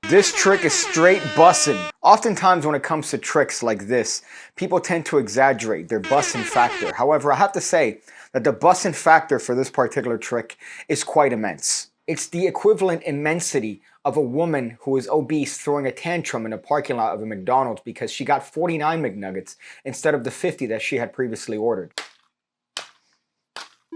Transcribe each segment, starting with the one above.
This trick is straight bussin'. Oftentimes when it comes to tricks like this, people tend to exaggerate their bussin' factor. However, I have to say that the bussin' factor for this particular trick is quite immense. It's the equivalent immensity of a woman who is obese throwing a tantrum in a parking lot of a McDonald's because she got 49 McNuggets instead of the 50 that she had previously ordered.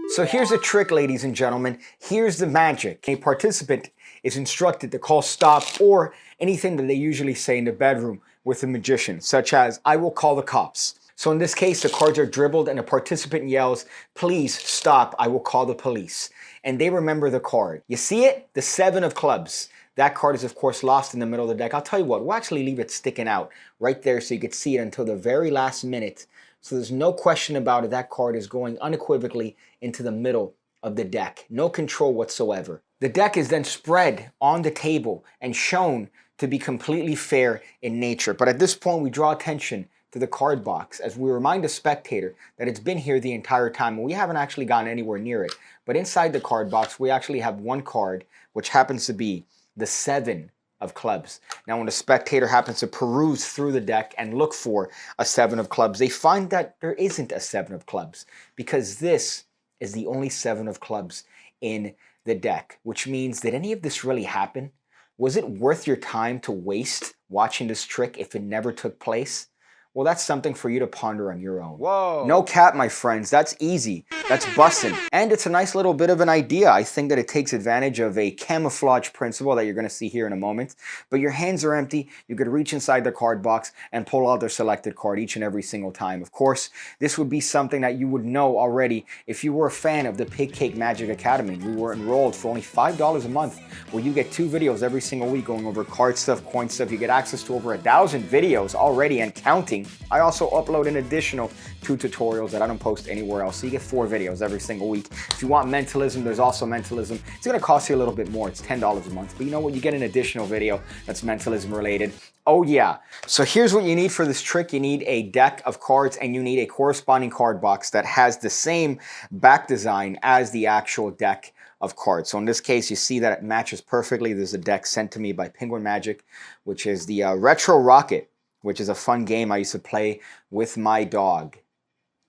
So here's the trick, ladies and gentlemen. Here's the magic. A participant is instructed to call stop or anything that they usually say in the bedroom with a magician, such as, "I will call the cops." So in this case, the cards are dribbled and a participant yells, "Please stop, I will call the police." And they remember the card. You see it? The 7 of clubs. That card is of course lost in the middle of the deck. I'll tell you what, we'll actually leave it sticking out right there so you can see it until the very last minute. So there's no question about it, that card is going unequivocally into the middle of the deck. No control whatsoever. The deck is then spread on the table and shown to be completely fair in nature. But at this point, we draw attention to the card box as we remind the spectator that it's been here the entire time and we haven't actually gone anywhere near it. But inside the card box, we actually have one card, which happens to be the 7 of clubs. Now, when the spectator happens to peruse through the deck and look for a 7 of clubs, they find that there isn't a 7 of clubs because this is the only 7 of clubs in the deck, which means, did any of this really happen? Was it worth your time to waste watching this trick if it never took place? Well, that's something for you to ponder on your own. Whoa. No cap, my friends. That's easy. That's bussin'. And it's a nice little bit of an idea. I think that it takes advantage of a camouflage principle that you're going to see here in a moment. But your hands are empty. You could reach inside the card box and pull out their selected card each and every single time. Of course, this would be something that you would know already if you were a fan of the PigCake Magic Academy. We were enrolled for only $5 a month, where you get 2 videos every single week going over card stuff, coin stuff. You get access to over 1,000 videos already and counting. I also upload an additional 2 tutorials that I don't post anywhere else, so you get 4 videos every single week. If you want mentalism, there's also mentalism. It's going to cost you a little bit more. It's $10 a month, but you know what? You get an additional video that's mentalism related. Oh yeah. So here's what you need for this trick. You need a deck of cards and you need a corresponding card box that has the same back design as the actual deck of cards. So in this case, you see that it matches perfectly. There's a deck sent to me by Penguin Magic, which is the Retro Rocket, which is a fun game I used to play with my dog.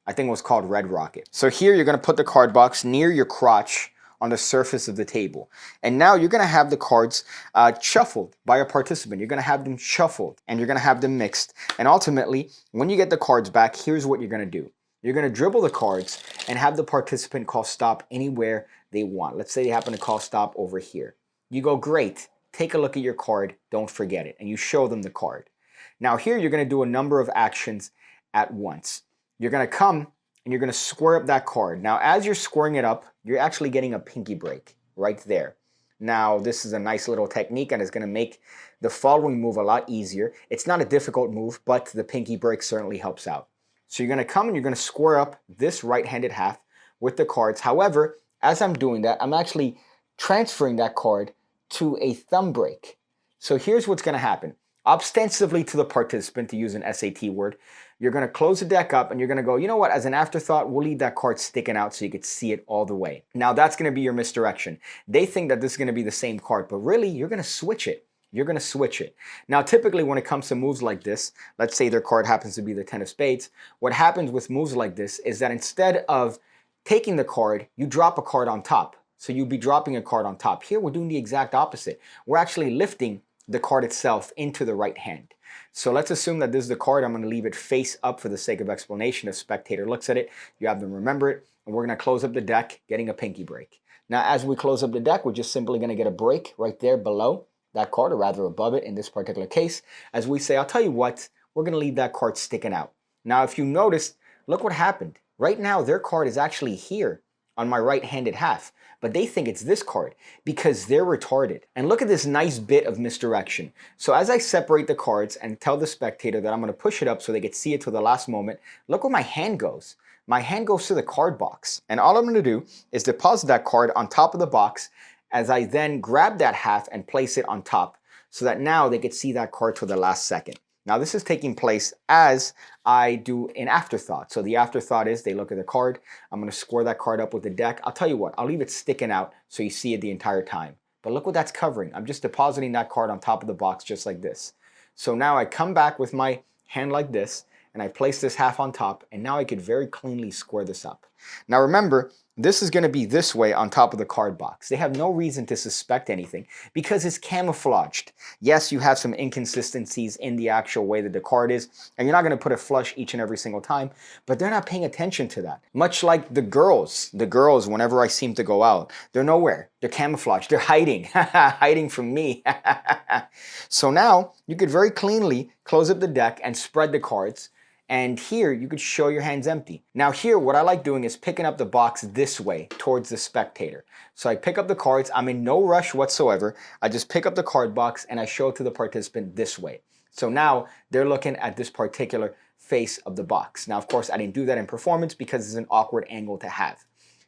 I think it was called Red Rocket. So here you're going to put the card box near your crotch on the surface of the table. And now you're going to have the cards shuffled by a participant. You're going to have them shuffled and you're going to have them mixed. And ultimately, when you get the cards back, here's what you're going to do. You're going to dribble the cards and have the participant call stop anywhere they want. Let's say they happen to call stop over here. You go, great, take a look at your card, don't forget it. And you show them the card. Now here you're going to do a number of actions at once. You're going to come and you're going to square up that card. Now as you're squaring it up, you're actually getting a pinky break right there. Now this is a nice little technique and it's going to make the following move a lot easier. It's not a difficult move, but the pinky break certainly helps out. So you're going to come and you're going to square up this right-handed half with the cards. However, as I'm doing that, I'm actually transferring that card to a thumb break. So here's what's going to happen. Ostensibly to the participant, to use an SAT word, you're going to close the deck up and you're going to go, you know what, as an afterthought, we'll leave that card sticking out so you can see it all the way. Now that's going to be your misdirection. They think that this is going to be the same card, but really you're going to switch it. You're going to switch it. Now typically when it comes to moves like this, let's say their card happens to be the 10 of spades, what happens with moves like this is that instead of taking the card, you drop a card on top. So you'd be dropping a card on top. Here we're doing the exact opposite. We're actually lifting the card itself into the right hand. So let's assume that this is the card. I'm going to leave it face up for the sake of explanation. If spectator looks at it, you have them remember it. And we're going to close up the deck, getting a pinky break. Now, as we close up the deck, we're just simply going to get a break right there below that card, or rather above it in this particular case. As we say, I'll tell you what, we're going to leave that card sticking out. Now, if you notice, look what happened. Right now, their card is actually here on my right-handed half, but they think it's this card because they're retarded. And look at this nice bit of misdirection. So as I separate the cards and tell the spectator that I'm going to push it up so they can see it to the last moment, look where my hand goes. My hand goes to the card box. And all I'm going to do is deposit that card on top of the box as I then grab that half and place it on top so that now they could see that card to the last second. Now this is taking place as I do an afterthought. So the afterthought is they look at the card. I'm going to square that card up with the deck. I'll tell you what, I'll leave it sticking out so you see it the entire time. But look what that's covering. I'm just depositing that card on top of the box just like this. So now I come back with my hand like this, and I place this half on top, and now I could very cleanly square this up. Now remember, this is going to be this way on top of the card box. They have no reason to suspect anything because it's camouflaged. Yes, you have some inconsistencies in the actual way that the card is, and you're not going to put it flush each and every single time, but they're not paying attention to that. Much like the girls, whenever I seem to go out, they're nowhere. They're camouflaged. They're hiding, hiding from me. So now you could very cleanly close up the deck and spread the cards. And here you could show your hands empty. Now here, what I like doing is picking up the box this way towards the spectator. So I pick up the cards. I'm in no rush whatsoever. I just pick up the card box and I show it to the participant this way. So now they're looking at this particular face of the box. Now, of course, I didn't do that in performance because it's an awkward angle to have.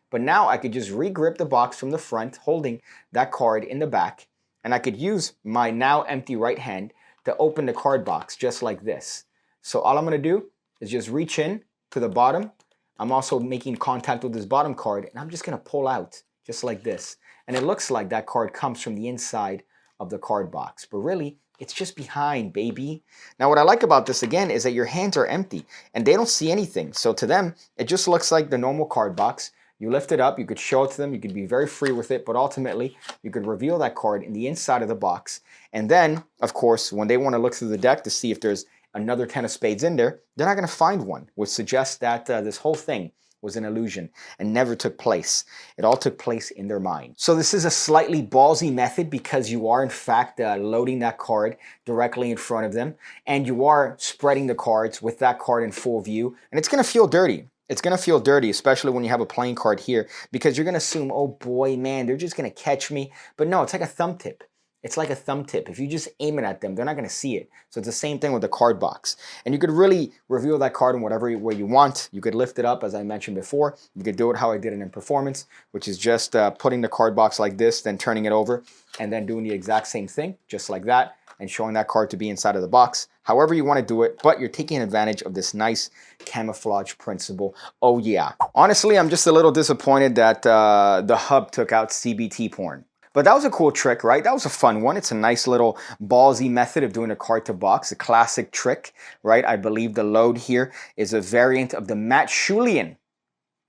But now I could just re-grip the box from the front, holding that card in the back. And I could use my now empty right hand to open the card box just like this. So all I'm going to do is just reach in to the bottom. I'm also making contact with this bottom card, and I'm just going to pull out just like this. And it looks like that card comes from the inside of the card box, but really it's just behind, baby. Now what I like about this again is that your hands are empty and they don't see anything. So to them, it just looks like the normal card box. You lift it up, you could show it to them, you could be very free with it, but ultimately you could reveal that card in the inside of the box. And then, of course, when they want to look through the deck to see if there's another 10 of spades in there, they're not going to find one, which suggests that this whole thing was an illusion and never took place. It all took place in their mind. So this is a slightly ballsy method because you are in fact loading that card directly in front of them, and you are spreading the cards with that card in full view, and it's going to feel dirty. It's going to feel dirty, especially when you have a playing card here, because you're going to assume, oh boy, man, they're just going to catch me. But no, it's like a thumb tip. It's like a thumb tip. If you just aim it at them, they're not going to see it. So it's the same thing with the card box. And you could really reveal that card in whatever way you want. You could lift it up, as I mentioned before. You could do it how I did it in performance, which is just putting the card box like this, then turning it over, and then doing the exact same thing, just like that, and showing that card to be inside of the box. However you want to do it, but you're taking advantage of this nice camouflage principle. Oh yeah. Honestly, I'm just a little disappointed that the hub took out CBT porn. But that was a cool trick, right? That was a fun one. It's a nice little ballsy method of doing a card to box, a classic trick, right? I believe the load here is a variant of the Matt Schulian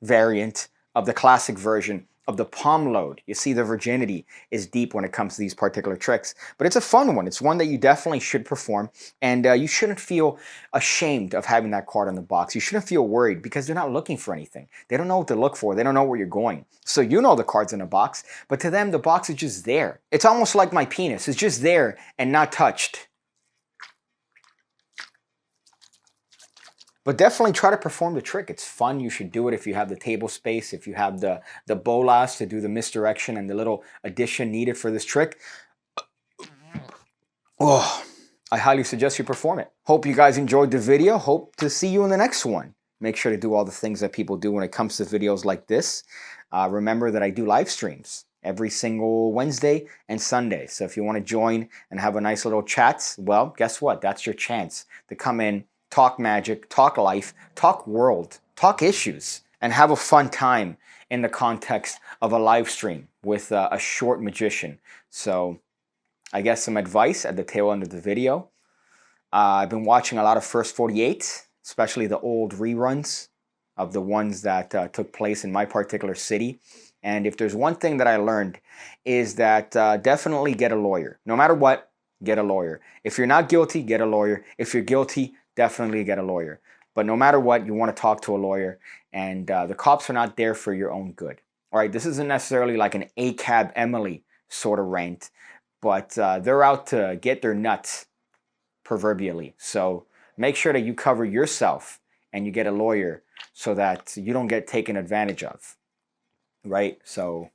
variant of the classic version of the palm load. You see, the virginity is deep when it comes to these particular tricks, but it's a fun one. It's one that you definitely should perform, and you shouldn't feel ashamed of having that card on the box. You shouldn't feel worried because they're not looking for anything. They don't know what to look for. They don't know where you're going. So you know the card's in a box, but to them, the box is just there. It's almost like my penis. It's just there and not touched. But definitely try to perform the trick. It's fun. You should do it if you have the table space, if you have the bolas to do the misdirection and the little addition needed for this trick. Oh, I highly suggest you perform it. Hope you guys enjoyed the video. Hope to see you in the next one. Make sure to do all the things that people do when it comes to videos like this. Remember that I do live streams every single Wednesday and Sunday. So if you want to join and have a nice little chat, well, guess what? That's your chance to come in, talk magic, talk life, talk world, talk issues, and have a fun time in the context of a live stream with a short magician. So I guess some advice at the tail end of the video. I've been watching a lot of First 48, especially the old reruns of the ones that took place in my particular city. And if there's one thing that I learned is that definitely get a lawyer. No matter what, get a lawyer. If you're not guilty, get a lawyer. If you're guilty, definitely get a lawyer. But no matter what, you want to talk to a lawyer, and the cops are not there for your own good. All right, this isn't necessarily like an ACAB Emily sort of rant, but they're out to get their nuts, proverbially. So make sure that you cover yourself and you get a lawyer so that you don't get taken advantage of, right? So